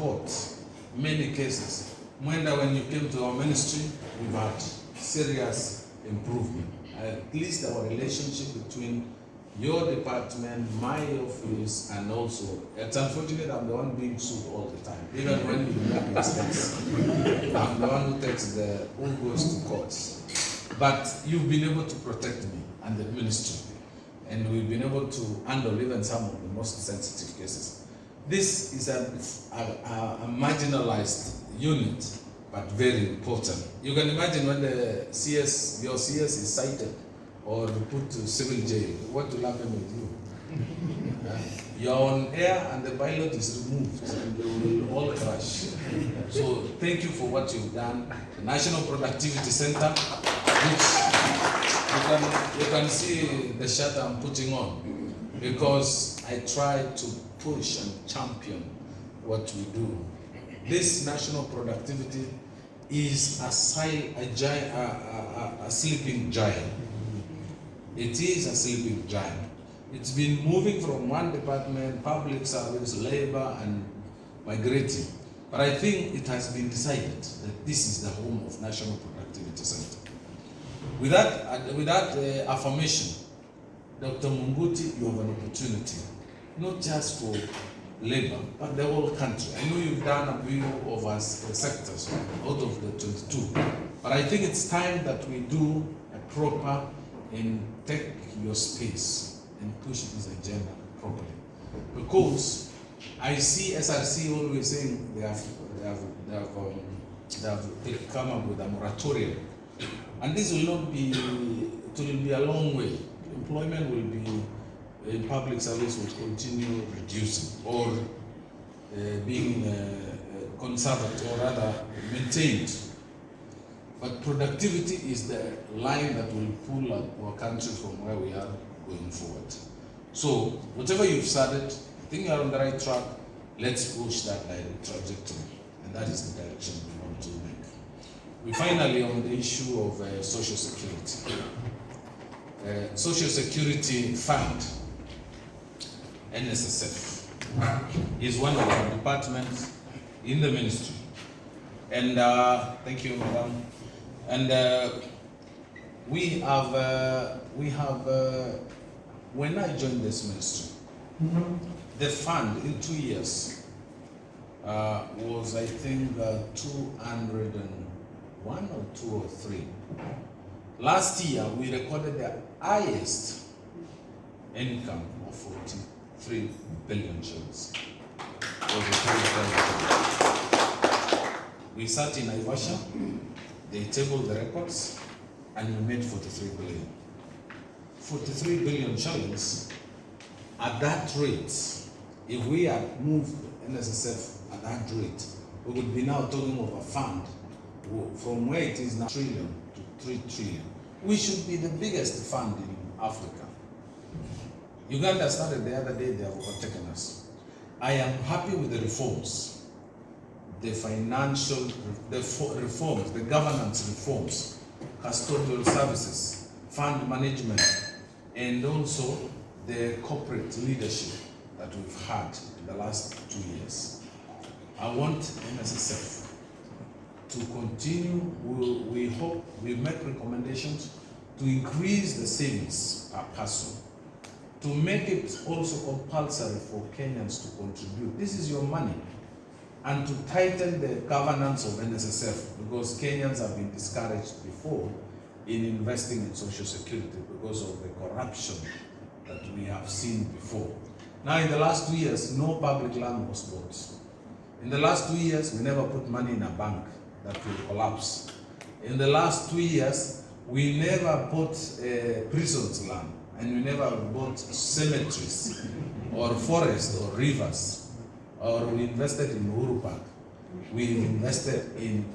court many cases. When you came to our ministry, we've had serious improvement. At least our relationship between your department, my office, and also, it's unfortunate I'm the one being sued all the time. Even when you make mistakes, I'm the one who goes to courts. But you've been able to protect me and the ministry, and we've been able to handle even some of the most sensitive cases. This is a marginalized unit, but very important. You can imagine when your CS is cited or put to civil jail, what will happen with you? You're on air and the pilot is removed and they will all crash. So thank you for what you've done. The National Productivity Center, which you can see the shirt I'm putting on, because I try to push and champion what we do. This national productivity is a sleeping giant. It is a sleeping giant. It's been moving from one department, public service, labor, and migrating. But I think it has been decided that this is the home of National Productivity Center. With that affirmation, Dr. Munguti, you have an opportunity, not just for labor, but the whole country. I know you've done a view of us sectors out of the 22, but I think it's time that we do a proper and take your space and push this agenda properly. Because I see SRC always saying they have come up with a moratorium, and this will not be. It will be a long way. Employment will be in public service will continue reducing or being conserved or rather maintained. But productivity is the line that will pull our country from where we are going forward. So whatever you've started, I think you're on the right track. Let's push that trajectory, and that is the direction we want to make. We finally on the issue of social security. Social Security Fund, NSSF, is one of our departments in the ministry. And thank you, Madam. And we have, when I joined this ministry, the fund in 2 years was, I think, 201 or 203. Last year, we recorded the highest income of 43 billion shillings. We sat in Naivasha, they tabled the records, and we made 43 billion. 43 billion shillings at that rate. If we had moved NSSF at that rate, we would be now talking of a fund from where it is now trillion to 3 trillion. We should be the biggest fund in Africa. Uganda started the other day, they have overtaken us. I am happy with the reforms, the financial reforms, the governance reforms, custodial services, fund management, and also the corporate leadership that we've had in the last 2 years. I want NSSF to continue. We hope we make recommendations to increase the savings per person, to make it also compulsory for Kenyans to contribute. This is your money. And to tighten the governance of NSSF, because Kenyans have been discouraged before in investing in social security because of the corruption that we have seen before. Now, in the last 2 years, no public land was bought. In the last 2 years, we never put money in a bank that will collapse. In the last 2 years, we never bought prisons land, and we never bought cemeteries or forests or rivers, or we invested in Uhuru Park. We invested in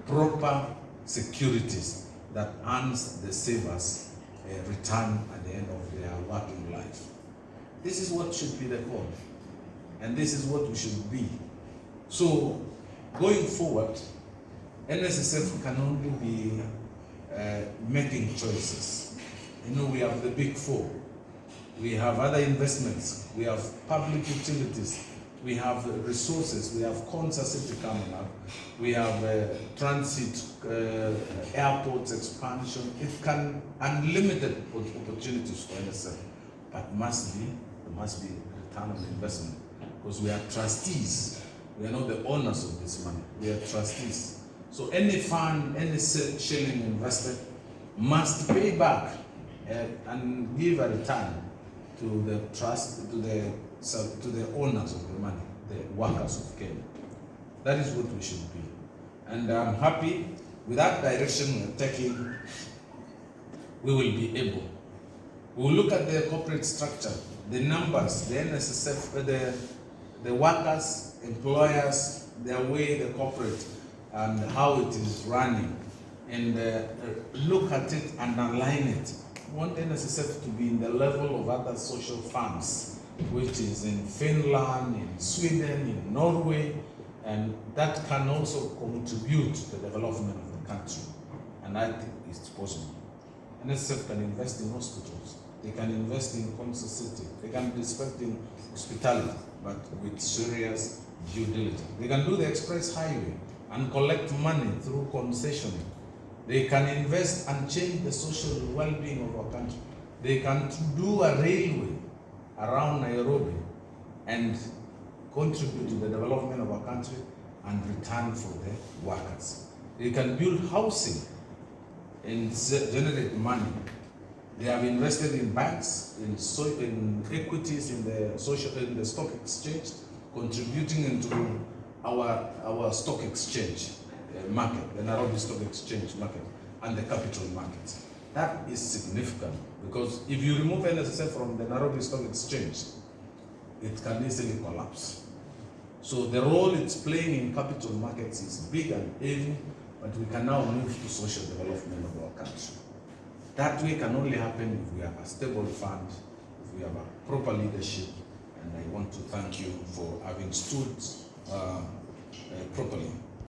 proper securities that earns the savers a return at the end of their working life. This is what should be the goal, and this is what we should be. So, going forward, NSSF can only be making choices. You know, we have the big four. We have other investments. We have public utilities. we have resources, we have Konza City coming up, we have transit, airports expansion. It can unlimited opportunities for NSF, but there must be return on investment, because we are trustees. We are not the owners of this money. We are trustees. So any fund, any shilling invested must pay back and give a return to the trust, to the owners of the money, the workers of Kenya. That is what we should be. And I'm happy with that direction we're taking. We will be able. We will look at the corporate structure, the numbers, the NSSF, the workers, employers, their way, the corporate, and how it is running, and look at it and align it. We want NSSF to be in the level of other social funds, which is in Finland, in Sweden, in Norway, and that can also contribute to the development of the country. And I think it's possible. NSSF can invest in hospitals, they can invest in Konza City, they can invest in hospitality, but with serious due diligence. They can do the express highway and collect money through concession. They can invest and change the social well-being of our country. They can do a railway around Nairobi and contribute to the development of our country and return for the workers. They can build housing and generate money. They have invested in banks, in equities, in the stock exchange, contributing into our stock exchange market, the Nairobi Stock Exchange market, and the capital markets. That is significant, because if you remove NSSF from the Nairobi Stock Exchange, it can easily collapse. So the role it's playing in capital markets is big and heavy, but we can now move to social development of our country. That way can only happen if we have a stable fund, if we have a proper leadership, and I want to thank you for having stood properly.